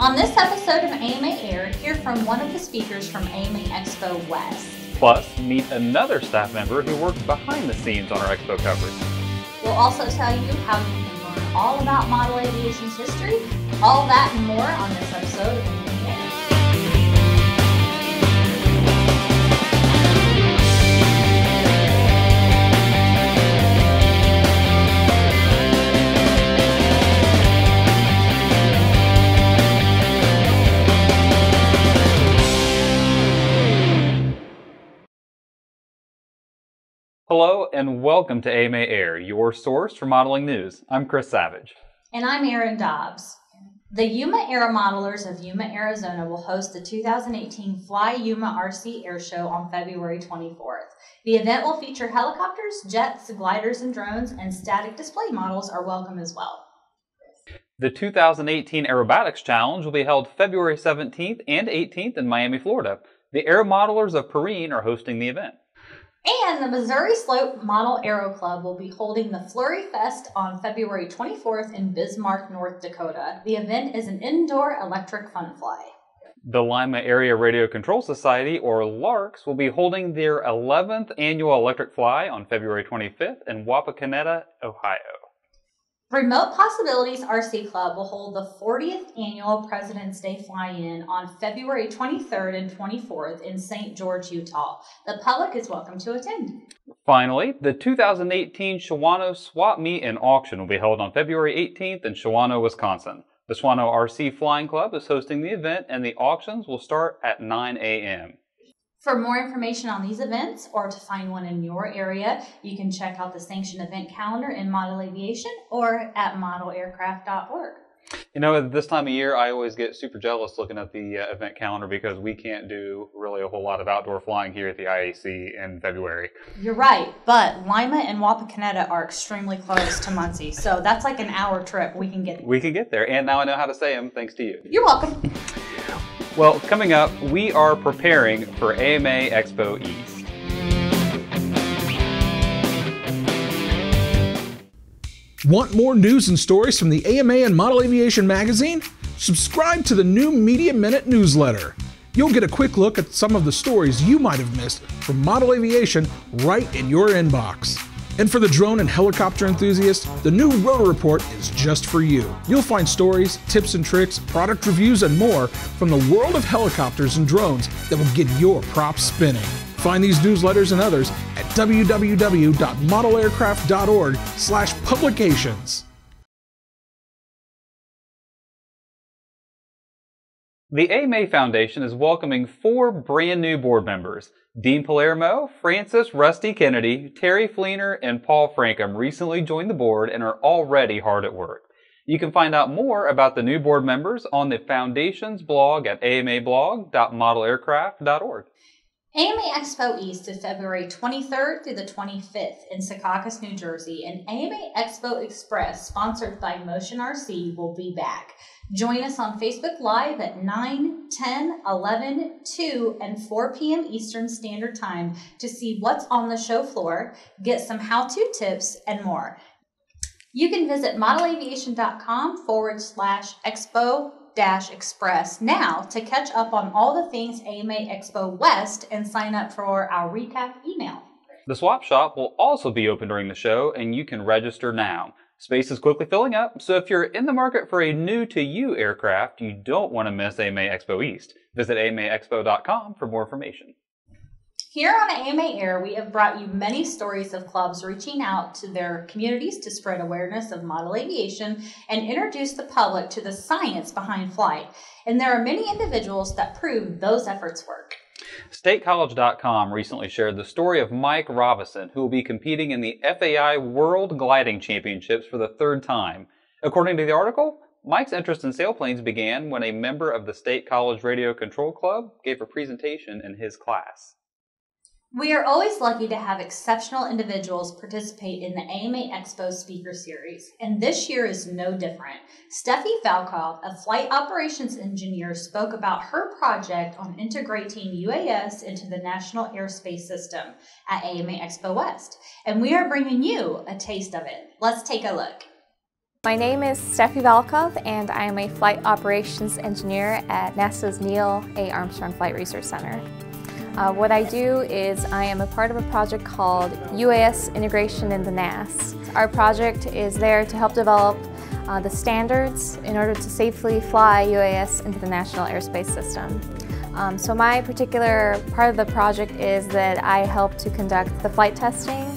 On this episode of AMA Air, hear from one of the speakers from AMA Expo West. Plus, meet another staff member who works behind the scenes on our Expo coverage. We'll also tell you how you can learn all about model aviation's history, all that and more on this episode of AMA Air. Hello and welcome to AMA Air, your source for modeling news. I'm Chris Savage. And I'm Erin Dobbs. The Yuma Aeromodelers of Yuma, Arizona will host the 2018 Fly Yuma RC Air Show on February 24th. The event will feature helicopters, jets, gliders, and drones, and static display models are welcome as well. The 2018 Aerobatics Challenge will be held February 17th and 18th in Miami, Florida. The Aeromodelers of Perrine are hosting the event. And the Missouri Slope Model Aero Club will be holding the Flurry Fest on February 24th in Bismarck, North Dakota. The event is an indoor electric fun fly. The Lima Area Radio Control Society, or LARCS, will be holding their 11th annual electric fly on February 25th in Wapakoneta, Ohio. Remote Possibilities RC Club will hold the 40th annual President's Day Fly-In on February 23rd and 24th in St. George, Utah. The public is welcome to attend. Finally, the 2018 Shawano Swap Meet and Auction will be held on February 18th in Shawano, Wisconsin. The Shawano RC Flying Club is hosting the event, and the auctions will start at 9 a.m. For more information on these events, or to find one in your area, you can check out the sanctioned event calendar in Model Aviation or at modelaircraft.org. You know, at this time of year, I always get super jealous looking at the event calendar because we can't do really a whole lot of outdoor flying here at the IAC in February. You're right, but Lima and Wapakoneta are extremely close to Muncie, so that's like an hour trip. We can get there. We can get there, and now I know how to say them thanks to you. You're welcome. Well, coming up, we are preparing for AMA Expo East. Want more news and stories from the AMA and Model Aviation magazine? Subscribe to the new Media Minute newsletter. You'll get a quick look at some of the stories you might have missed from Model Aviation right in your inbox. And for the drone and helicopter enthusiasts, the new Rotor Report is just for you. You'll find stories, tips and tricks, product reviews, and more from the world of helicopters and drones that will get your props spinning. Find these newsletters and others at www.modelaircraft.org/publications. The AMA Foundation is welcoming 4 brand new board members. Dean Palermo, Francis Rusty Kennedy, Terry Fleener, and Paul Frankham recently joined the board and are already hard at work. You can find out more about the new board members on the Foundation's blog at amablog.modelaircraft.org. AMA Expo East is February 23rd through the 25th in Secaucus, New Jersey, and AMA Expo Express, sponsored by Motion RC, will be back. Join us on Facebook Live at 9, 10, 11, 2, and 4 p.m. Eastern Standard Time to see what's on the show floor, get some how-to tips, and more. You can visit modelaviation.com/expo-express now to catch up on all the things AMA Expo West and sign up for our recap email. The swap shop will also be open during the show, and you can register now. Space is quickly filling up, so if you're in the market for a new-to-you aircraft, you don't want to miss AMA Expo East. Visit amaexpo.com for more information. Here on AMA Air, we have brought you many stories of clubs reaching out to their communities to spread awareness of model aviation and introduce the public to the science behind flight. And there are many individuals that prove those efforts work. StateCollege.com recently shared the story of Mike Robison, who will be competing in the FAI World Gliding Championships for the 3rd time. According to the article, Mike's interest in sailplanes began when a member of the State College Radio Control Club gave a presentation in his class. We are always lucky to have exceptional individuals participate in the AMA Expo Speaker Series, and this year is no different. Steffi Valkov, a flight operations engineer, spoke about her project on integrating UAS into the National Airspace System at AMA Expo West, and we are bringing you a taste of it. Let's take a look. My name is Steffi Valkov, and I am a flight operations engineer at NASA's Neil A. Armstrong Flight Research Center. What I do is I am a part of a project called UAS Integration in the NAS. Our project is there to help develop the standards in order to safely fly UAS into the National Airspace System. So my particular part of the project is that I help to conduct the flight testing,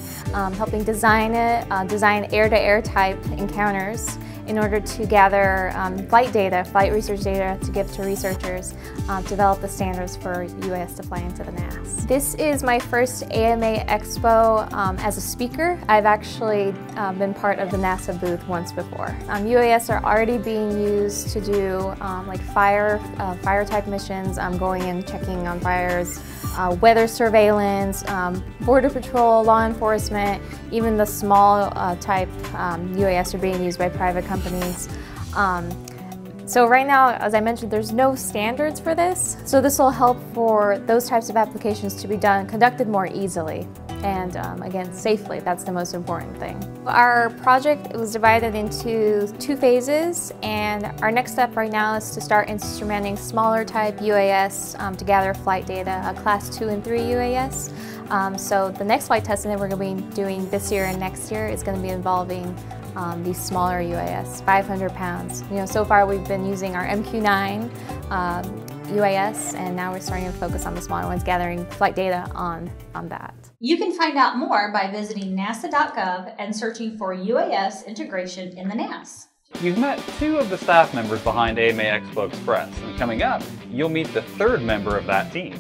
helping design air-to-air type encounters in order to gather flight research data to give to researchers to develop the standards for UAS to fly into the NAS. This is my first AMA Expo as a speaker. I've actually been part of the NASA booth once before. UAS are already being used to do like fire type missions, going and checking on fires, weather surveillance, border patrol, law enforcement, even the small type UAS are being used by private companies. So right now, as I mentioned, there's no standards for this. So this will help for those types of applications to be conducted more easily. And again, safely, that's the most important thing. Our project was divided into 2 phases, and our next step right now is to start instrumenting smaller type UAS to gather flight data, Class 2 and 3 UAS. So the next flight testing that we're going to be doing this year and next year is going to be involving these smaller UAS, 500 pounds. So far we've been using our MQ-9 UAS, and now we're starting to focus on the smaller ones, gathering flight data on that. You can find out more by visiting nasa.gov and searching for UAS integration in the NAS. You've met 2 of the staff members behind AMA Expo Express, and coming up, you'll meet the 3rd member of that team.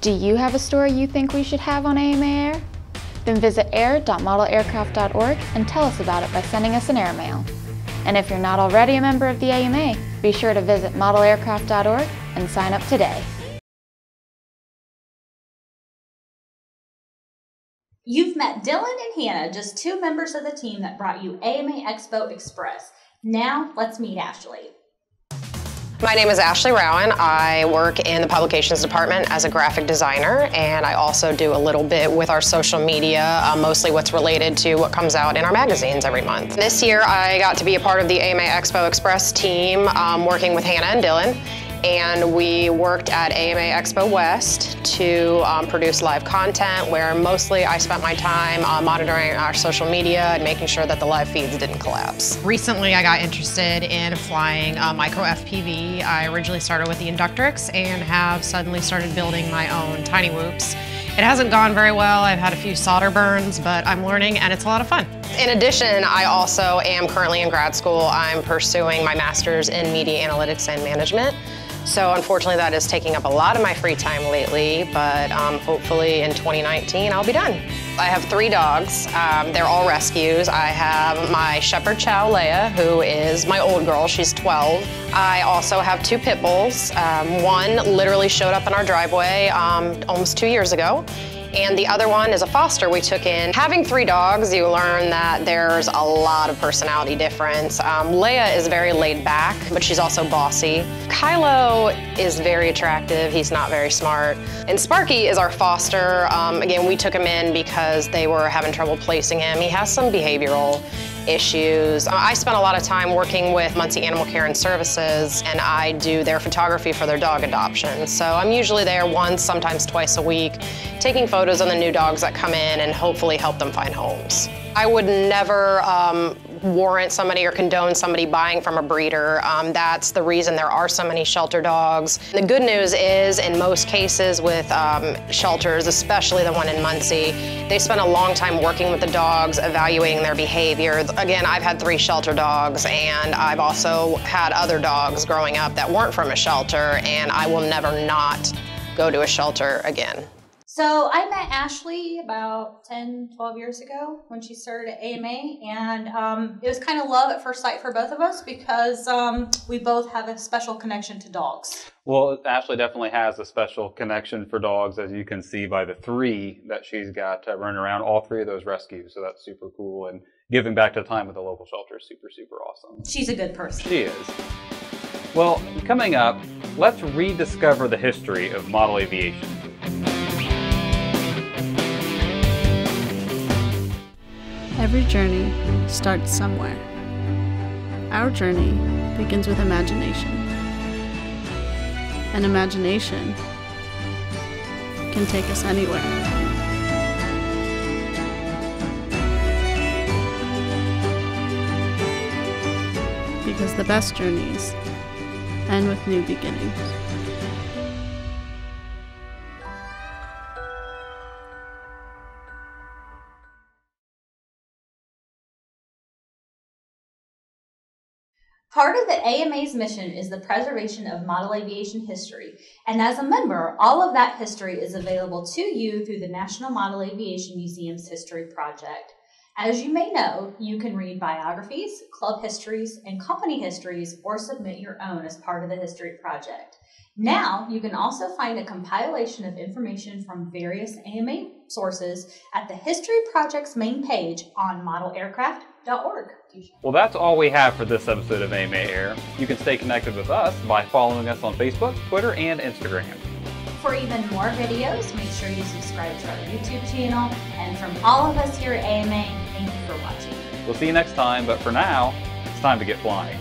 Do you have a story you think we should have on AMA Air? Then visit air.modelaircraft.org and tell us about it by sending us an airmail. And if you're not already a member of the AMA, be sure to visit modelaircraft.org and sign up today. You've met Dylan and Hannah, just 2 members of the team that brought you AMA Expo Express. Now, let's meet Ashley. My name is Ashley Rowan. I work in the publications department as a graphic designer, and I also do a little bit with our social media, mostly what's related to what comes out in our magazines every month. This year I got to be a part of the AMA Expo Express team, working with Hannah and Dylan. And we worked at AMA Expo West to produce live content, where mostly I spent my time monitoring our social media and making sure that the live feeds didn't collapse. Recently I got interested in flying micro FPV. I originally started with the Inductrix and have suddenly started building my own tiny whoops. It hasn't gone very well. I've had a few solder burns, but I'm learning and it's a lot of fun. In addition, I also am currently in grad school. I'm pursuing my master's in media analytics and management. So unfortunately that is taking up a lot of my free time lately, but hopefully in 2019 I'll be done. I have 3 dogs. They're all rescues. I have my Shepherd Chow, Leia, who is my old girl. She's 12. I also have 2 pit bulls. One literally showed up in our driveway almost 2 years ago. And the other one is a foster we took in. Having 3 dogs, you learn that there's a lot of personality difference. Leia is very laid back, but she's also bossy. Kylo is very attractive. He's not very smart. And Sparky is our foster. Again, we took him in because they were having trouble placing him. He has some behavioral issues. I spent a lot of time working with Muncie Animal Care and Services, and I do their photography for their dog adoption. So I'm usually there once, sometimes twice a week, taking photos of the new dogs that come in and hopefully help them find homes. I would never warrant somebody or condone somebody buying from a breeder. That's the reason there are so many shelter dogs. The good news is, in most cases with shelters, especially the one in Muncie, they spend a long time working with the dogs, evaluating their behavior. Again, I've had 3 shelter dogs, and I've also had other dogs growing up that weren't from a shelter, and I will never not go to a shelter again. So I met Ashley about 10, 12 years ago when she started at AMA, and it was kind of love at first sight for both of us because we both have a special connection to dogs. Well, Ashley definitely has a special connection for dogs, as you can see by the 3 that she's got running around, all 3 of those rescues, so that's super cool. And giving back to the time with the local shelter is super, super awesome. She's a good person. She is. Well, coming up, let's rediscover the history of model aviation. Every journey starts somewhere. Our journey begins with imagination. And imagination can take us anywhere. Because the best journeys end with new beginnings. Part of the AMA's mission is the preservation of model aviation history, and as a member, all of that history is available to you through the National Model Aviation Museum's History Project. As you may know, you can read biographies, club histories, and company histories, or submit your own as part of the History Project. Now, you can also find a compilation of information from various AMA sources at the History Project's main page on modelaircraft.org. Well, that's all we have for this episode of AMA Air. You can stay connected with us by following us on Facebook, Twitter, and Instagram. For even more videos, make sure you subscribe to our YouTube channel. And from all of us here at AMA, thank you for watching. We'll see you next time, but for now, it's time to get flying.